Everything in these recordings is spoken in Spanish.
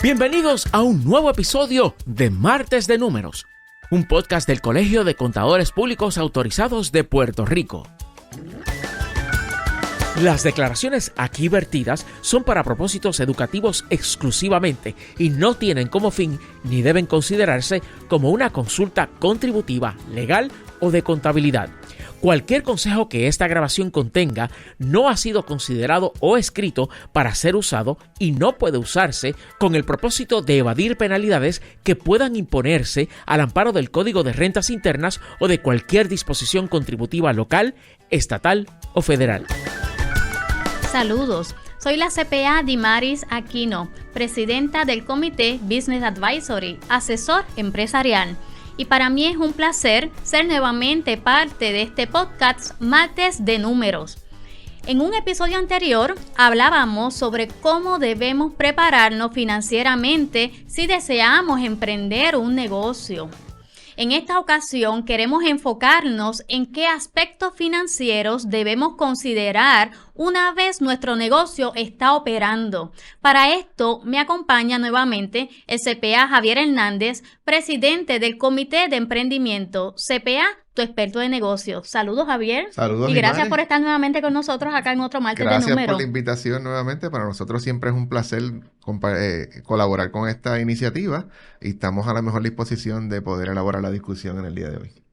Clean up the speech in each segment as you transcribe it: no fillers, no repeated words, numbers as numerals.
Bienvenidos a un nuevo episodio de Martes de Números, un podcast del Colegio de Contadores Públicos Autorizados de Puerto Rico. Las declaraciones aquí vertidas son para propósitos educativos exclusivamente y no tienen como fin ni deben considerarse como una consulta contributiva, legal o de contabilidad. Cualquier consejo que esta grabación contenga no ha sido considerado o escrito para ser usado y no puede usarse con el propósito de evadir penalidades que puedan imponerse al amparo del Código de Rentas Internas o de cualquier disposición contributiva local, estatal o federal. Saludos, soy la CPA Dimaris Aquino, presidenta del Comité Business Advisory, asesor empresarial. Y para mí es un placer ser nuevamente parte de este podcast Martes de Números. En un episodio anterior hablábamos sobre cómo debemos prepararnos financieramente si deseamos emprender un negocio. En esta ocasión queremos enfocarnos en qué aspectos financieros debemos considerar una vez nuestro negocio está operando. Para esto me acompaña nuevamente el CPA Javier Hernández, presidente del Comité de Emprendimiento. CPA, tu experto de negocios. Saludos, Javier. Saludos, y gracias Imanes. por estar nuevamente con nosotros acá en otro Martes de Gracias Números. por la invitación nuevamente. Para nosotros siempre es un placer colaborar con esta iniciativa y estamos a la mejor disposición de poder elaborar la discusión en el día de hoy.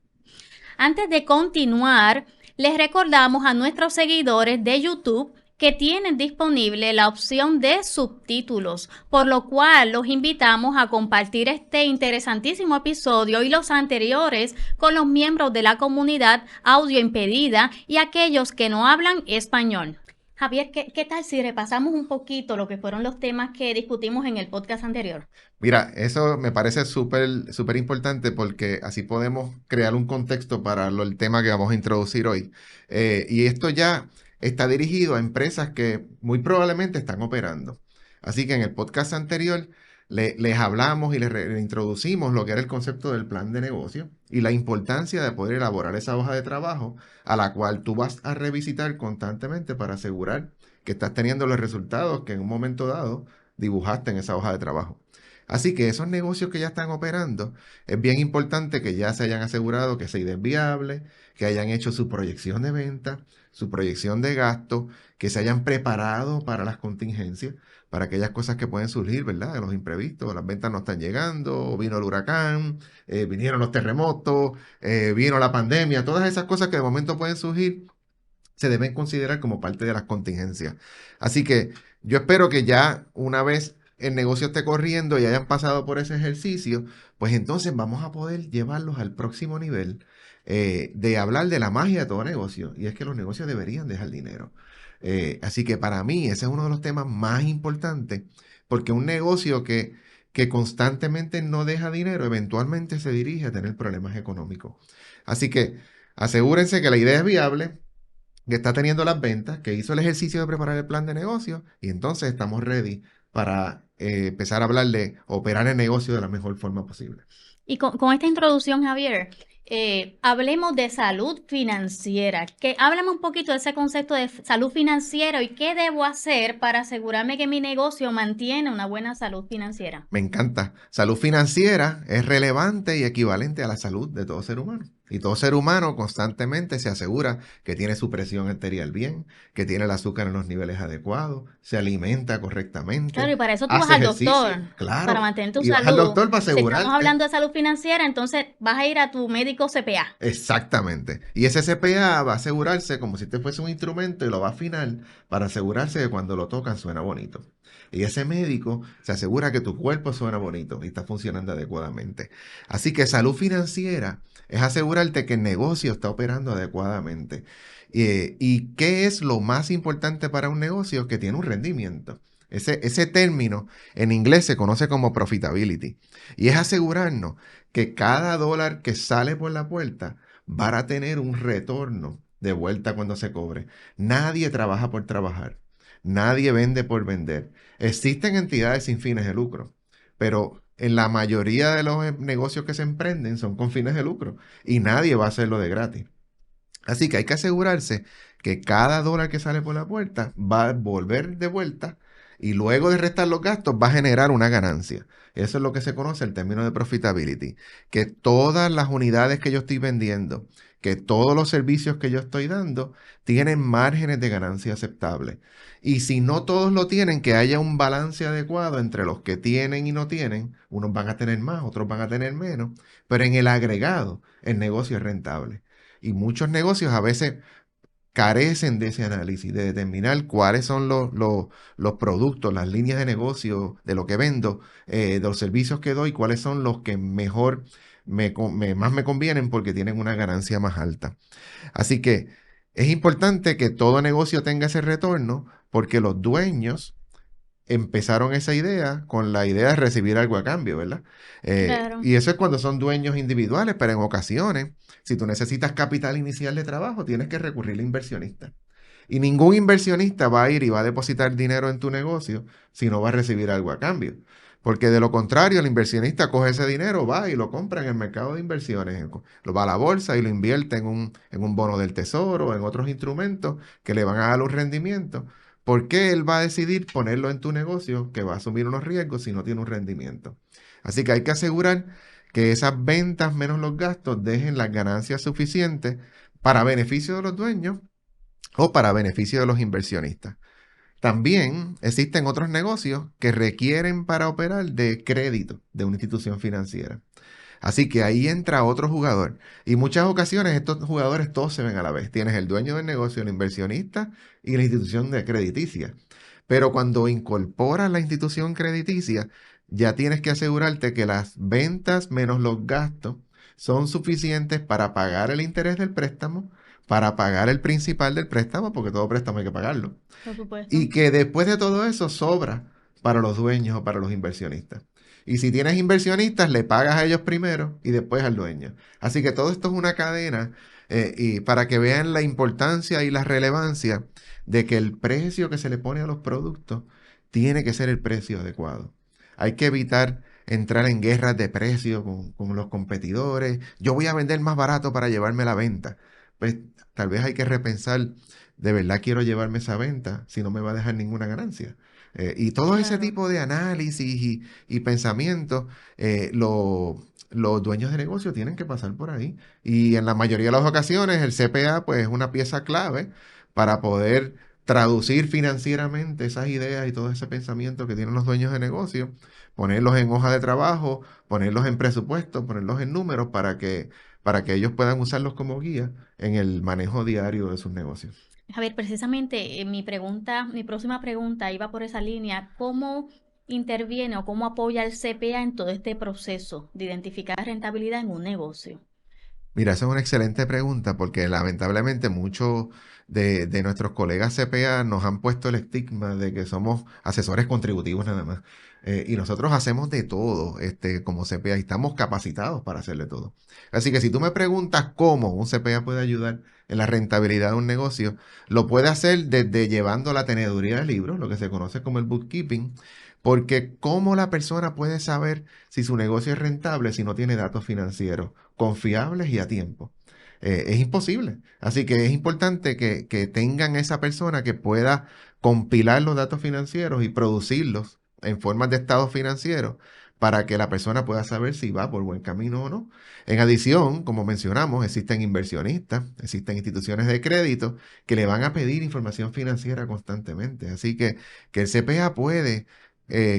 Antes de continuar, les recordamos a nuestros seguidores de YouTube que tienen disponible la opción de subtítulos, por lo cual los invitamos a compartir este interesantísimo episodio y los anteriores con los miembros de la comunidad audio impedida y aquellos que no hablan español. Javier, ¿qué tal si repasamos un poquito lo que fueron los temas que discutimos en el podcast anterior? Mira, eso me parece súper importante porque así podemos crear un contexto para el tema que vamos a introducir hoy. Y esto ya está dirigido a empresas que muy probablemente están operando. Así que en el podcast anterior les hablamos y les introducimos lo que era el concepto del plan de negocio y la importancia de poder elaborar esa hoja de trabajo a la cual tú vas a revisitar constantemente para asegurar que estás teniendo los resultados que en un momento dado dibujaste en esa hoja de trabajo. Así que esos negocios que ya están operando, es bien importante que ya se hayan asegurado que esa idea es viable, que hayan hecho su proyección de venta, su proyección de gasto, que se hayan preparado para las contingencias, para aquellas cosas que pueden surgir, ¿verdad? De los imprevistos, las ventas no están llegando, vino el huracán, vinieron los terremotos, vino la pandemia, todas esas cosas que de momento pueden surgir, se deben considerar como parte de las contingencias. Así que yo espero que ya una vez el negocio esté corriendo y hayan pasado por ese ejercicio, pues entonces vamos a poder llevarlos al próximo nivel de hablar de la magia de todo negocio, y es que los negocios deberían dejar dinero. Así que para mí ese es uno de los temas más importantes, porque un negocio que constantemente no deja dinero, eventualmente se dirige a tener problemas económicos. Así que asegúrense que la idea es viable, que está teniendo las ventas, que hizo el ejercicio de preparar el plan de negocio, y entonces estamos ready para empezar a hablar de operar el negocio de la mejor forma posible. Y con esta introducción, Javier, hablemos de salud financiera. Háblame un poquito de ese concepto de salud financiera y qué debo hacer para asegurarme que mi negocio mantiene una buena salud financiera. Me encanta. Salud financiera es relevante y equivalente a la salud de todo ser humano. Y todo ser humano constantemente se asegura que tiene su presión arterial bien, que tiene el azúcar en los niveles adecuados, se alimenta correctamente. Claro, y para eso tú vas al doctor. Claro. Para mantener tu y salud. Vas al doctor para asegurarte. Si estamos hablando de salud financiera, entonces vas a ir a tu médico CPA. Exactamente. Y ese CPA va a asegurarse como si te fuese un instrumento y lo va a afinar para asegurarse de que cuando lo tocan suena bonito. Y ese médico se asegura que tu cuerpo suena bonito y está funcionando adecuadamente. Así que salud financiera es asegurarte que el negocio está operando adecuadamente. ¿Y qué es lo más importante para un negocio? Que tiene un rendimiento. Ese término en inglés se conoce como profitability. Y es asegurarnos que cada dólar que sale por la puerta va a tener un retorno de vuelta cuando se cobre. Nadie trabaja por trabajar. Nadie vende por vender. Existen entidades sin fines de lucro, pero en la mayoría de los negocios que se emprenden son con fines de lucro y nadie va a hacerlo de gratis. Así que hay que asegurarse que cada dólar que sale por la puerta va a volver de vuelta y luego de restar los gastos va a generar una ganancia. Eso es lo que se conoce el término de profitability, que todas las unidades que yo estoy vendiendo, que todos los servicios que yo estoy dando tienen márgenes de ganancia aceptables. Y si no todos lo tienen, que haya un balance adecuado entre los que tienen y no tienen. Unos van a tener más, otros van a tener menos, pero en el agregado el negocio es rentable. Y muchos negocios a veces carecen de ese análisis, de determinar cuáles son los productos, las líneas de negocio, de lo que vendo, de los servicios que doy, cuáles son los que mejor más me convienen porque tienen una ganancia más alta. Así que es importante que todo negocio tenga ese retorno porque los dueños empezaron esa idea con la idea de recibir algo a cambio, ¿verdad? Claro. Y eso es cuando son dueños individuales, pero en ocasiones, si tú necesitas capital inicial de trabajo, tienes que recurrir a inversionistas. Y ningún inversionista va a ir y va a depositar dinero en tu negocio si no va a recibir algo a cambio. Porque de lo contrario, el inversionista coge ese dinero, va y lo compra en el mercado de inversiones, lo va a la bolsa y lo invierte en un bono del tesoro, en otros instrumentos que le van a dar un rendimiento. ¿Por qué él va a decidir ponerlo en tu negocio que va a asumir unos riesgos si no tiene un rendimiento? Así que hay que asegurar que esas ventas menos los gastos dejen las ganancias suficientes para beneficio de los dueños o para beneficio de los inversionistas. También existen otros negocios que requieren para operar de crédito de una institución financiera. Así que ahí entra otro jugador. Y muchas ocasiones estos jugadores todos se ven a la vez. Tienes el dueño del negocio, el inversionista y la institución de crediticia. Pero cuando incorporas la institución crediticia, ya tienes que asegurarte que las ventas menos los gastos son suficientes para pagar el interés del préstamo, para pagar el principal del préstamo, porque todo préstamo hay que pagarlo. Por supuesto. Y que después de todo eso sobra para los dueños o para los inversionistas. Y si tienes inversionistas, le pagas a ellos primero y después al dueño. Así que todo esto es una cadena y para que vean la importancia y la relevancia de que el precio que se le pone a los productos tiene que ser el precio adecuado. Hay que evitar entrar en guerras de precio con los competidores. Yo voy a vender más barato para llevarme la venta. Pues tal vez hay que repensar, ¿de verdad quiero llevarme esa venta si no me va a dejar ninguna ganancia? Y todo ese Claro. tipo de análisis y pensamientos, los dueños de negocio tienen que pasar por ahí. Y en la mayoría de las ocasiones el CPA pues, es una pieza clave para poder traducir financieramente esas ideas y todo ese pensamiento que tienen los dueños de negocio, ponerlos en hoja de trabajo, ponerlos en presupuesto, ponerlos en números para que ellos puedan usarlos como guía en el manejo diario de sus negocios. A ver, precisamente mi próxima pregunta iba por esa línea. ¿Cómo interviene o cómo apoya el CPA en todo este proceso de identificar rentabilidad en un negocio? Mira, esa es una excelente pregunta porque lamentablemente muchos de nuestros colegas CPA nos han puesto el estigma de que somos asesores contributivos nada más. Y nosotros hacemos de todo como CPA y estamos capacitados para hacer de todo. Así que si tú me preguntas cómo un CPA puede ayudar en la rentabilidad de un negocio, lo puede hacer desde llevando la teneduría de libros, lo que se conoce como el bookkeeping, porque ¿cómo la persona puede saber si su negocio es rentable si no tiene datos financieros confiables y a tiempo? Es imposible. Así que es importante que tengan esa persona que pueda compilar los datos financieros y producirlos en formas de estados financieros para que la persona pueda saber si va por buen camino o no. En adición, como mencionamos, existen inversionistas, existen instituciones de crédito que le van a pedir información financiera constantemente. Así que el CPA puede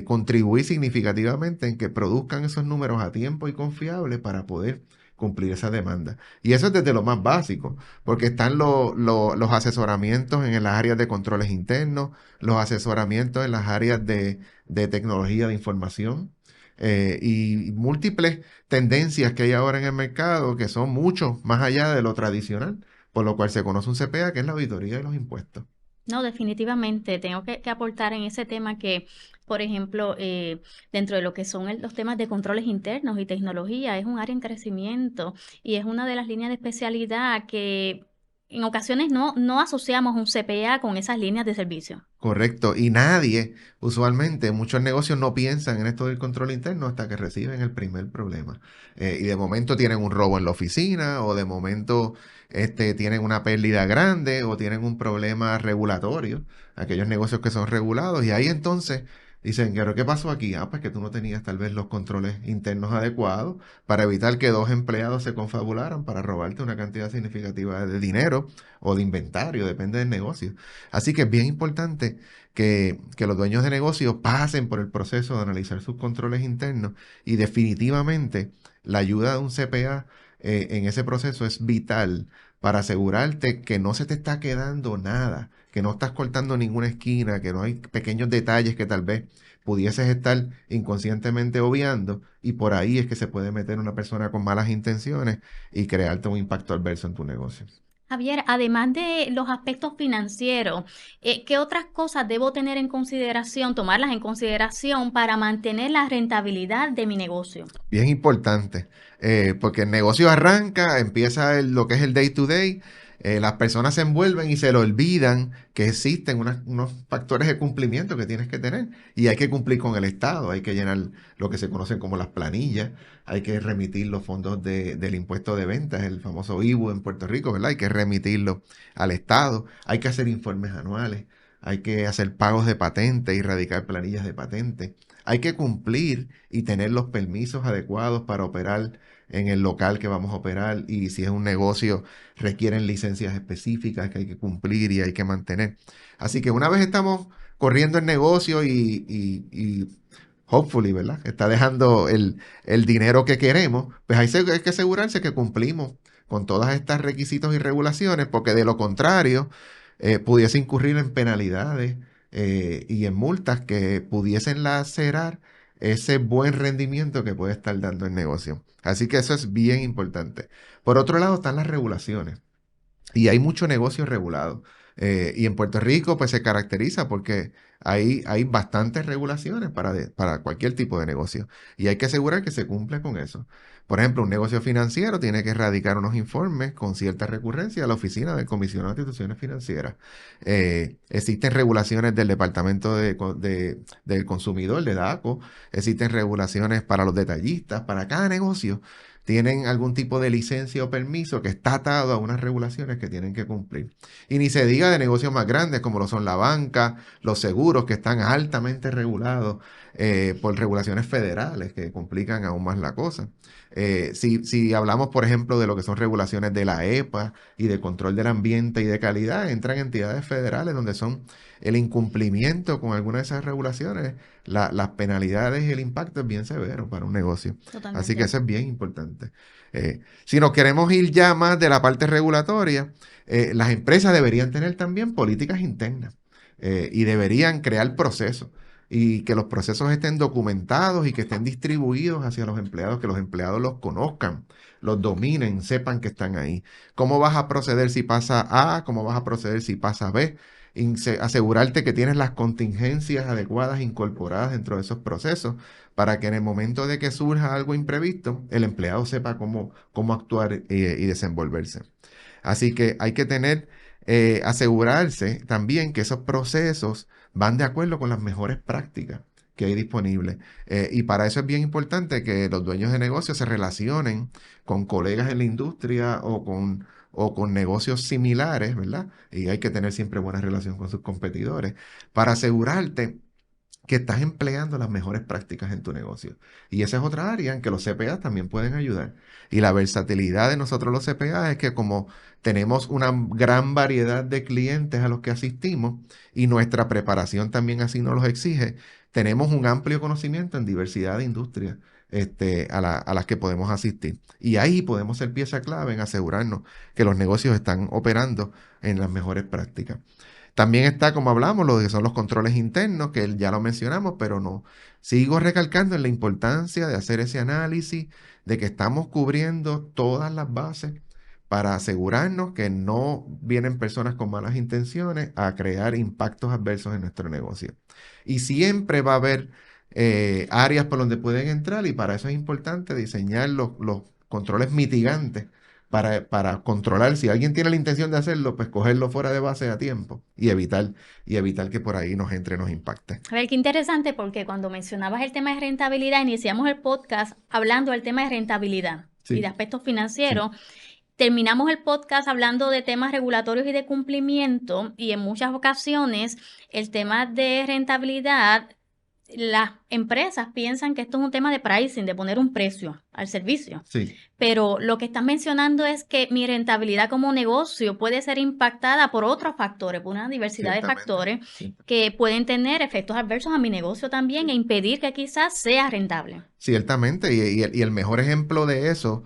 contribuir significativamente en que produzcan esos números a tiempo y confiables para poder cumplir esa demanda. Y eso es desde lo más básico, porque están los asesoramientos en las áreas de controles internos, los asesoramientos en las áreas de tecnología de información y múltiples tendencias que hay ahora en el mercado que son mucho más allá de lo tradicional, por lo cual se conoce un CPA, que es la auditoría de los impuestos. No, definitivamente tengo que aportar en ese tema que, por ejemplo, dentro de lo que son los temas de controles internos y tecnología, es un área en crecimiento y es una de las líneas de especialidad que en ocasiones no asociamos un CPA con esas líneas de servicio. Correcto. Y nadie, usualmente, muchos negocios no piensan en esto del control interno hasta que reciben el primer problema. Y de momento tienen un robo en la oficina, o de momento tienen una pérdida grande, o tienen un problema regulatorio, aquellos negocios que son regulados. Y ahí entonces dicen, ¿pero qué pasó aquí? Ah, pues que tú no tenías tal vez los controles internos adecuados para evitar que dos empleados se confabularan para robarte una cantidad significativa de dinero o de inventario, depende del negocio. Así que es bien importante que los dueños de negocios pasen por el proceso de analizar sus controles internos, y definitivamente la ayuda de un CPA en ese proceso es vital para asegurarte que no se te está quedando nada, que no estás cortando ninguna esquina, que no hay pequeños detalles que tal vez pudieses estar inconscientemente obviando, y por ahí es que se puede meter una persona con malas intenciones y crearte un impacto adverso en tu negocio. Javier, además de los aspectos financieros, ¿qué otras cosas debo tener en consideración, tomarlas en consideración para mantener la rentabilidad de mi negocio? Bien importante, porque el negocio arranca, empieza lo que es el day to day, las personas se envuelven y se le olvidan que existen unos factores de cumplimiento que tienes que tener, y hay que cumplir con el Estado, hay que llenar lo que se conocen como las planillas, hay que remitir los fondos del impuesto de ventas, el famoso IVU en Puerto Rico, ¿verdad? Hay que remitirlo al Estado, hay que hacer informes anuales, hay que hacer pagos de patente y radicar planillas de patente. Hay que cumplir y tener los permisos adecuados para operar en el local que vamos a operar, y si es un negocio requieren licencias específicas que hay que cumplir y hay que mantener. Así que una vez estamos corriendo el negocio y hopefully, ¿verdad? Está dejando el dinero que queremos, pues hay que asegurarse que cumplimos con todas estas requisitos y regulaciones, porque de lo contrario pudiese incurrir en penalidades y en multas que pudiesen lacerar ese buen rendimiento que puede estar dando el negocio. Así que eso es bien importante. Por otro lado están las regulaciones. Y hay mucho negocio regulado. Y en Puerto Rico pues se caracteriza porque hay bastantes regulaciones para cualquier tipo de negocio. Y hay que asegurar que se cumpla con eso. Por ejemplo, un negocio financiero tiene que erradicar unos informes con cierta recurrencia a la oficina del comisionado de instituciones financieras. Existen regulaciones del Departamento del Consumidor, de DACO. Existen regulaciones para los detallistas. Para cada negocio tienen algún tipo de licencia o permiso que está atado a unas regulaciones que tienen que cumplir. Y ni se diga de negocios más grandes como lo son la banca, los seguros, que están altamente regulados por regulaciones federales que complican aún más la cosa. Si hablamos, por ejemplo, de lo que son regulaciones de la EPA y de control del ambiente y de calidad, entran entidades federales donde son el incumplimiento con alguna de esas regulaciones, las penalidades y el impacto es bien severo para un negocio. Totalmente. Así que eso es bien importante. Si nos queremos ir ya más de la parte regulatoria, las empresas deberían tener también políticas internas y deberían crear procesos, y que los procesos estén documentados y que estén distribuidos hacia los empleados, que los empleados los conozcan, los dominen, sepan que están ahí. ¿Cómo vas a proceder si pasa A? ¿Cómo vas a proceder si pasa B? Asegurarte que tienes las contingencias adecuadas incorporadas dentro de esos procesos para que en el momento de que surja algo imprevisto, el empleado sepa cómo actuar y desenvolverse. Así que hay que asegurarse también que esos procesos van de acuerdo con las mejores prácticas que hay disponibles. Y para eso es bien importante que los dueños de negocios se relacionen con colegas en la industria o con negocios similares, ¿verdad? Y hay que tener siempre buena relación con sus competidores para asegurarte que estás empleando las mejores prácticas en tu negocio. Y esa es otra área en que los CPA también pueden ayudar. Y la versatilidad de nosotros los CPA es que como tenemos una gran variedad de clientes a los que asistimos y nuestra preparación también así nos los exige, tenemos un amplio conocimiento en diversidad de industrias a las que podemos asistir. Y ahí podemos ser pieza clave en asegurarnos que los negocios están operando en las mejores prácticas. También está, como hablamos, lo que son los controles internos, que ya lo mencionamos, pero no. Sigo recalcando en la importancia de hacer ese análisis, de que estamos cubriendo todas las bases para asegurarnos que no vienen personas con malas intenciones a crear impactos adversos en nuestro negocio. Y siempre va a haber áreas por donde pueden entrar, y para eso es importante diseñar los controles mitigantes para controlar. Si alguien tiene la intención de hacerlo, pues cogerlo fuera de base a tiempo y evitar que por ahí nos impacte. A ver, qué interesante, porque cuando mencionabas el tema de rentabilidad, iniciamos el podcast hablando del tema de rentabilidad y de aspectos financieros. Sí. Terminamos el podcast hablando de temas regulatorios y de cumplimiento, y en muchas ocasiones el tema de rentabilidad, las empresas piensan que esto es un tema de pricing, de poner un precio al servicio. Sí. Pero lo que están mencionando es que mi rentabilidad como negocio puede ser impactada por otros factores, por una diversidad de factores que pueden tener efectos adversos a mi negocio también e impedir que quizás sea rentable. Ciertamente, y el mejor ejemplo de eso,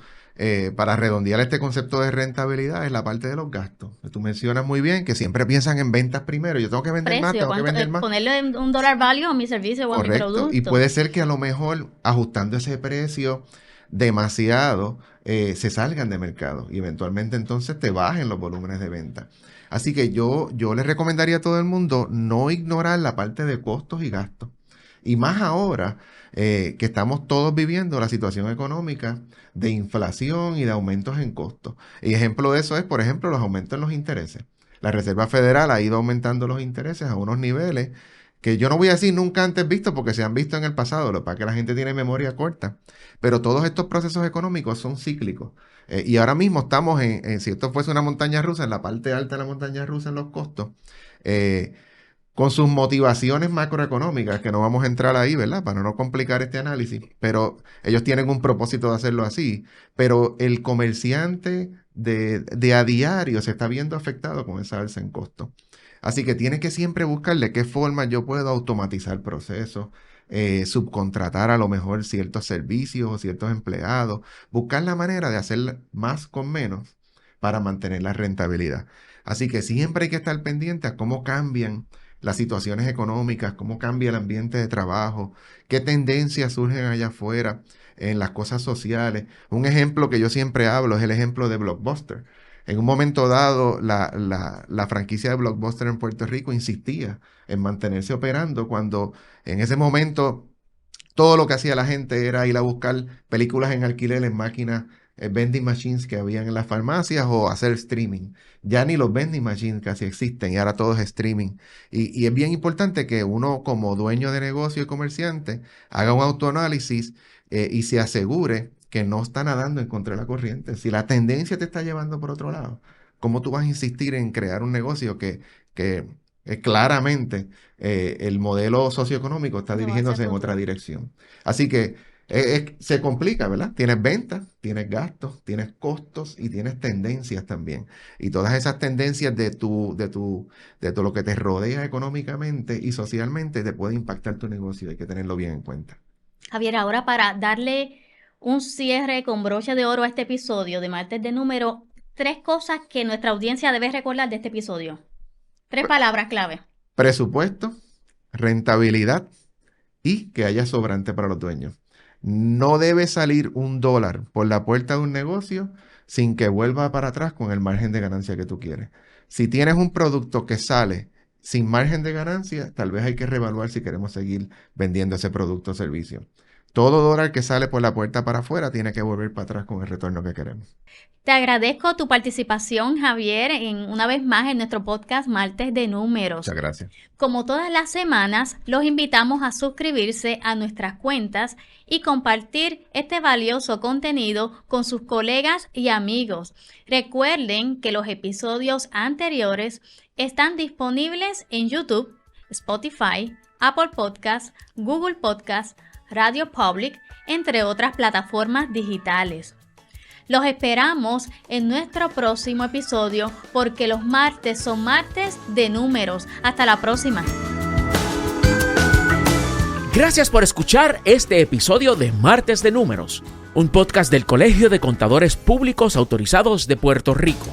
para redondear este concepto de rentabilidad, es la parte de los gastos. Tú mencionas muy bien que siempre piensan en ventas primero. Yo tengo que vender más, tengo que vender más. Ponerle un dollar value a mi servicio o a mi producto. Y puede ser que a lo mejor ajustando ese precio demasiado se salgan de mercado y eventualmente entonces te bajen los volúmenes de venta. Así que yo les recomendaría a todo el mundo no ignorar la parte de costos y gastos. Y más ahora que estamos todos viviendo la situación económica de inflación y de aumentos en costos. Y ejemplo de eso es, por ejemplo, los aumentos en los intereses. La Reserva Federal ha ido aumentando los intereses a unos niveles que yo no voy a decir nunca antes vistos, porque se han visto en el pasado, lo que pasa es que la gente tiene memoria corta. Pero todos estos procesos económicos son cíclicos. Y ahora mismo estamos si esto fuese una montaña rusa, en la parte alta de la montaña rusa en los costos, con sus motivaciones macroeconómicas, que no vamos a entrar ahí, ¿verdad? Para no complicar este análisis, pero ellos tienen un propósito de hacerlo así. Pero el comerciante de a diario se está viendo afectado con esa alza en costo. Así que tienes que siempre buscar de qué forma yo puedo automatizar procesos, subcontratar a lo mejor ciertos servicios o ciertos empleados, buscar la manera de hacer más con menos para mantener la rentabilidad. Así que siempre hay que estar pendiente a cómo cambian las situaciones económicas, cómo cambia el ambiente de trabajo, qué tendencias surgen allá afuera en las cosas sociales. Un ejemplo que yo siempre hablo es el ejemplo de Blockbuster. En un momento dado, la franquicia de Blockbuster en Puerto Rico insistía en mantenerse operando cuando en ese momento todo lo que hacía la gente era ir a buscar películas en alquiler en máquinas, vending machines que habían en las farmacias o hacer streaming. Ya ni los vending machines casi existen y ahora todo es streaming. Y es bien importante que uno como dueño de negocio y comerciante haga un autoanálisis y se asegure que no está nadando en contra de la corriente. Si la tendencia te está llevando por otro lado, ¿cómo tú vas a insistir en crear un negocio que claramente el modelo socioeconómico está dirigiéndose en otra dirección? Así que se complica, ¿verdad? Tienes ventas, tienes gastos, tienes costos y tienes tendencias también. Y todas esas tendencias de lo que te rodea económicamente y socialmente te puede impactar tu negocio. Hay que tenerlo bien en cuenta. Javier, ahora para darle un cierre con broche de oro a este episodio de Martes de Número, 3 cosas que nuestra audiencia debe recordar de este episodio. 3 palabras clave. Presupuesto, rentabilidad y que haya sobrante para los dueños. No debe salir $1 por la puerta de un negocio sin que vuelva para atrás con el margen de ganancia que tú quieres. Si tienes un producto que sale sin margen de ganancia, tal vez hay que reevaluar si queremos seguir vendiendo ese producto o servicio. Todo dólar que sale por la puerta para afuera tiene que volver para atrás con el retorno que queremos. Te agradezco tu participación, Javier, una vez más en nuestro podcast Martes de Números. Muchas gracias. Como todas las semanas, los invitamos a suscribirse a nuestras cuentas y compartir este valioso contenido con sus colegas y amigos. Recuerden que los episodios anteriores están disponibles en YouTube, Spotify, Apple Podcasts, Google Podcasts, Radio Public, entre otras plataformas digitales. Los esperamos en nuestro próximo episodio porque los martes son martes de números. Hasta la próxima. Gracias por escuchar este episodio de Martes de Números, un podcast del Colegio de Contadores Públicos Autorizados de Puerto Rico.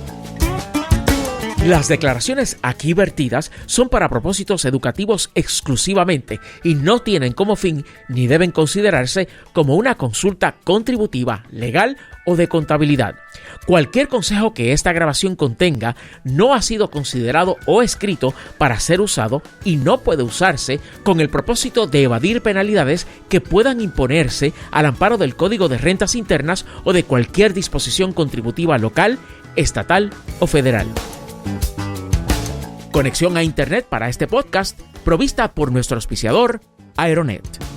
Las declaraciones aquí vertidas son para propósitos educativos exclusivamente y no tienen como fin ni deben considerarse como una consulta contributiva, legal o de contabilidad. Cualquier consejo que esta grabación contenga no ha sido considerado o escrito para ser usado y no puede usarse con el propósito de evadir penalidades que puedan imponerse al amparo del Código de Rentas Internas o de cualquier disposición contributiva local, estatal o federal. Conexión a Internet para este podcast provista por nuestro auspiciador, Aeronet.